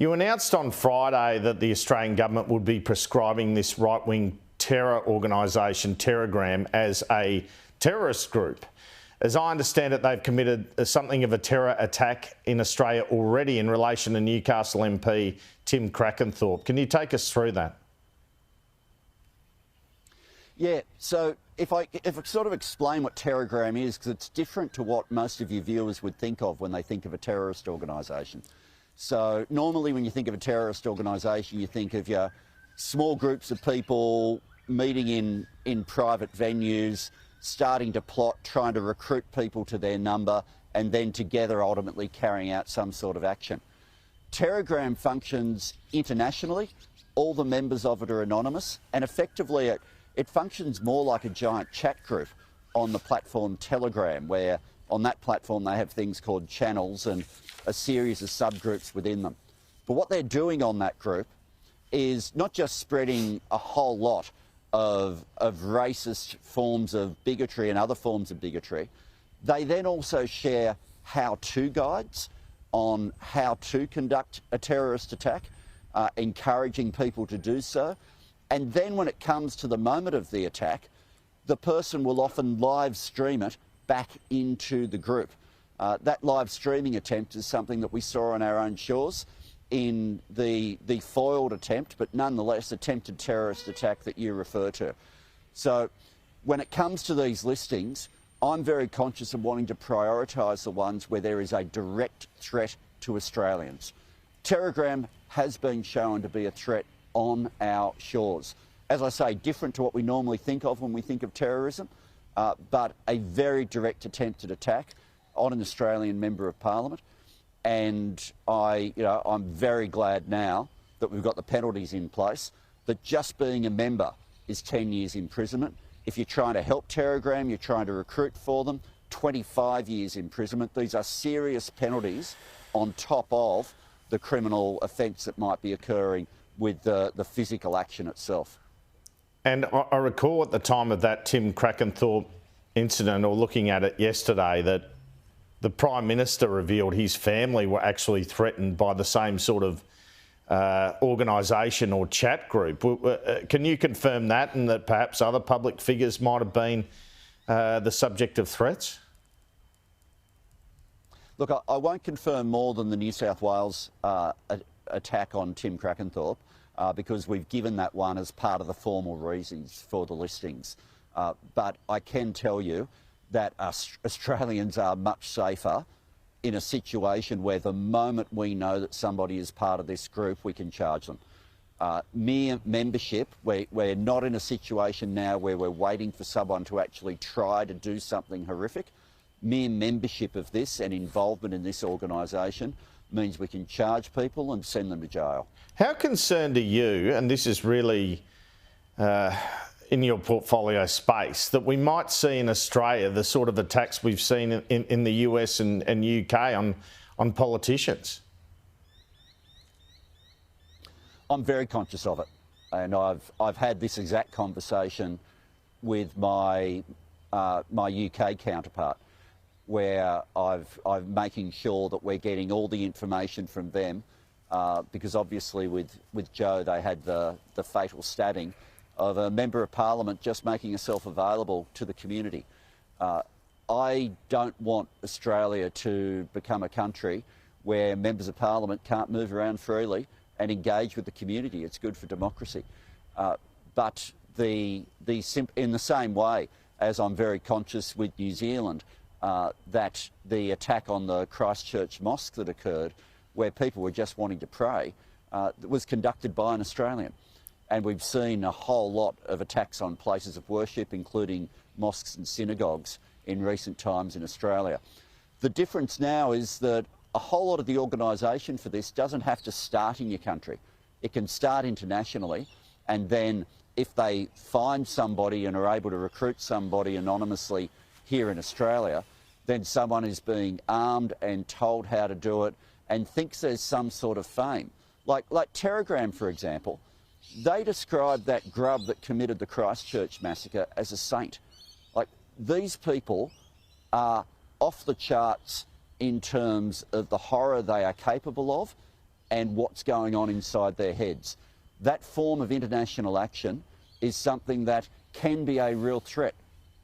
You announced on Friday that the Australian government would be prescribing this right-wing terror organisation, Terrorgram, as a terrorist group. As I understand it, they've committed something of a terror attack in Australia already in relation to Newcastle MP Tim Crackenthorpe. Can you take us through that? Yeah, so if I sort of explain what Terrorgram is, because it's different to what most of your viewers would think of when they think of a terrorist organisation. So normally when you think of a terrorist organisation, you think of your small groups of people meeting in private venues, starting to plot, trying to recruit people to their number, and then together ultimately carrying out some sort of action. Terrorgram functions internationally. All the members of it are anonymous, and effectively it functions more like a giant chat group on the platform Telegram, where on that platform they have things called channels and a series of subgroups within them. But what they're doing on that group is not just spreading a whole lot of racist forms of bigotry and other forms of bigotry, they then also share how-to guides on how to conduct a terrorist attack, encouraging people to do so. And then when it comes to the moment of the attack, the person will often live stream it back into the group. That live streaming attempt is something that we saw on our own shores in the foiled attempt, but nonetheless attempted terrorist attack that you refer to. So when it comes to these listings, I'm very conscious of wanting to prioritise the ones where there is a direct threat to Australians. Terrorgram has been shown to be a threat on our shores. As I say, different to what we normally think of when we think of terrorism, but a very direct attempted attack on an Australian Member of Parliament. And I'm very glad now that we've got the penalties in place, that just being a member is 10 years imprisonment. If you're trying to help Terrorgram, you're trying to recruit for them, 25 years imprisonment. These are serious penalties on top of the criminal offence that might be occurring with the physical action itself. And I recall at the time of that Tim Crackenthorpe incident, or looking at it yesterday, that the Prime Minister revealed his family were actually threatened by the same sort of organisation or chat group. Can you confirm that, and that perhaps other public figures might have been the subject of threats? Look, I won't confirm more than the New South Wales attack on Tim Crackenthorpe, because we've given that one as part of the formal reasons for the listings. But I can tell you that Australians are much safer in a situation where the moment we know that somebody is part of this group, we can charge them. Mere membership, we're not in a situation now where we're waiting for someone to actually try to do something horrific. Mere membership of this and involvement in this organisation means we can charge people and send them to jail. How concerned are you, and this is really in your portfolio space, that we might see in Australia the sort of attacks we've seen in the US and UK on politicians? I'm very conscious of it, and I've had this exact conversation with my UK counterpart, where I'm making sure that we're getting all the information from them, because obviously with Joe they had the fatal stabbing of a Member of Parliament just making herself available to the community. I don't want Australia to become a country where Members of Parliament can't move around freely and engage with the community. It's good for democracy. But in the same way as I'm very conscious with New Zealand that the attack on the Christchurch mosque that occurred, where people were just wanting to pray, was conducted by an Australian. And we've seen a whole lot of attacks on places of worship, including mosques and synagogues, in recent times in Australia. The difference now is that a whole lot of the organisation for this doesn't have to start in your country. It can start internationally, and then if they find somebody and are able to recruit somebody anonymously here in Australia, then someone is being armed and told how to do it and thinks there's some sort of fame. Like Terrorgram, for example, they described that grub that committed the Christchurch massacre as a saint. Like, these people are off the charts in terms of the horror they are capable of, and what's going on inside their heads. That form of international action is something that can be a real threat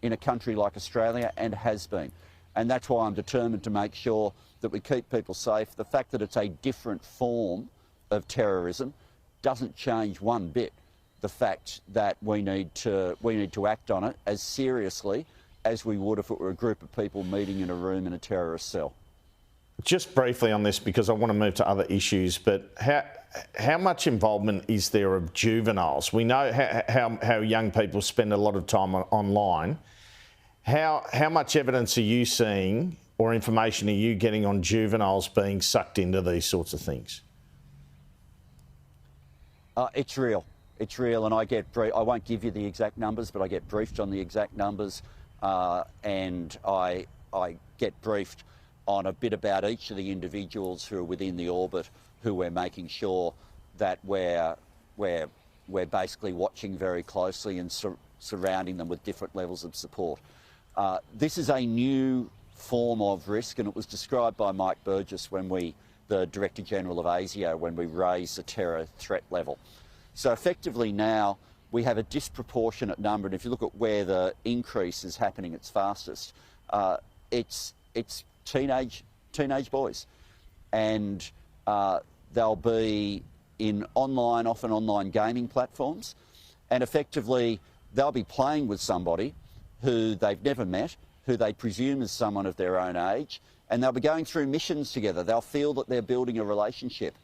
in a country like Australia, and has been. And that's why I'm determined to make sure that we keep people safe. The fact that it's a different form of terrorism doesn't change one bit the fact that we need to act on it as seriously as we would if it were a group of people meeting in a room in a terrorist cell. Just briefly on this, because I want to move to other issues, but how much involvement is there of juveniles? We know how young people spend a lot of time online. How much evidence are you seeing or information are you getting on juveniles being sucked into these sorts of things? It's real. It's real, and I won't give you the exact numbers, but I get briefed on the exact numbers, and I get briefed on a bit about each of the individuals who are within the orbit, who we're making sure that we're basically watching very closely and surrounding them with different levels of support. This is a new form of risk, and it was described by Mike Burgess, the Director General of ASIO, when we raised the terror threat level. So effectively now we have a disproportionate number, and if you look at where the increase is happening its fastest, it's teenage boys, and they'll be in often online gaming platforms, and effectively they'll be playing with somebody who they've never met, who they presume is someone of their own age, and they'll be going through missions together. They'll feel that they're building a relationship,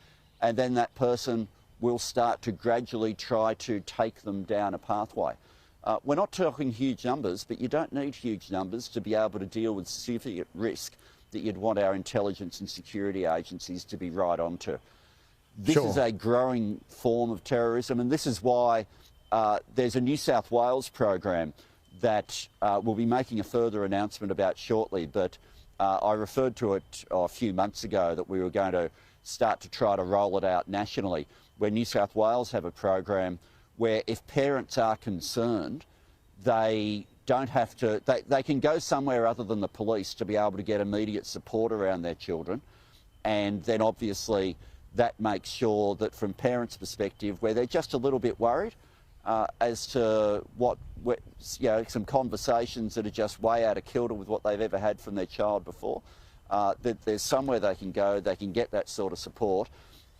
and then that person will start to gradually try to take them down a pathway. We're not talking huge numbers, but you don't need huge numbers to be able to deal with significant risk that you'd want our intelligence and security agencies to be right onto. This is a growing form of terrorism, and this is why there's a New South Wales program that we'll be making a further announcement about shortly, but I referred to it a few months ago that we were going to start to try to roll it out nationally, where New South Wales have a program where if parents are concerned, they don't have to, they can go somewhere other than the police to be able to get immediate support around their children. And then obviously that makes sure that from parents' perspective, where they're just a little bit worried as to some conversations that are just way out of kilter with what they've ever had from their child before, that there's somewhere they can go, they can get that sort of support,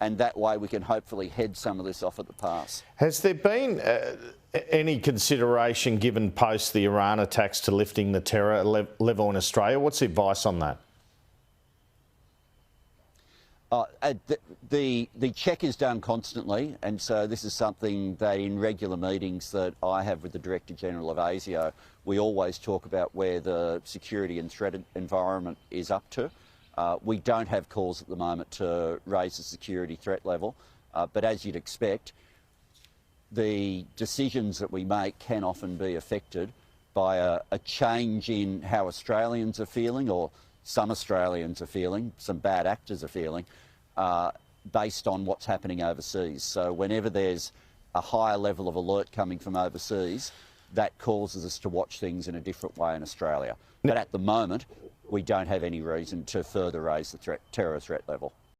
and that way we can hopefully head some of this off at the pass. Has there been any consideration given post the Iran attacks to lifting the terror level in Australia? What's the advice on that? The check is done constantly, and so this is something that in regular meetings that I have with the Director General of ASIO, we always talk about where the security and threat environment is up to. We don't have calls at the moment to raise the security threat level, but as you'd expect, the decisions that we make can often be affected by a change in how Australians are feeling, or some Australians are feeling, some bad actors are feeling, based on what's happening overseas. So whenever there's a higher level of alert coming from overseas, that causes us to watch things in a different way in Australia. But at the moment, we don't have any reason to further raise the terror threat level.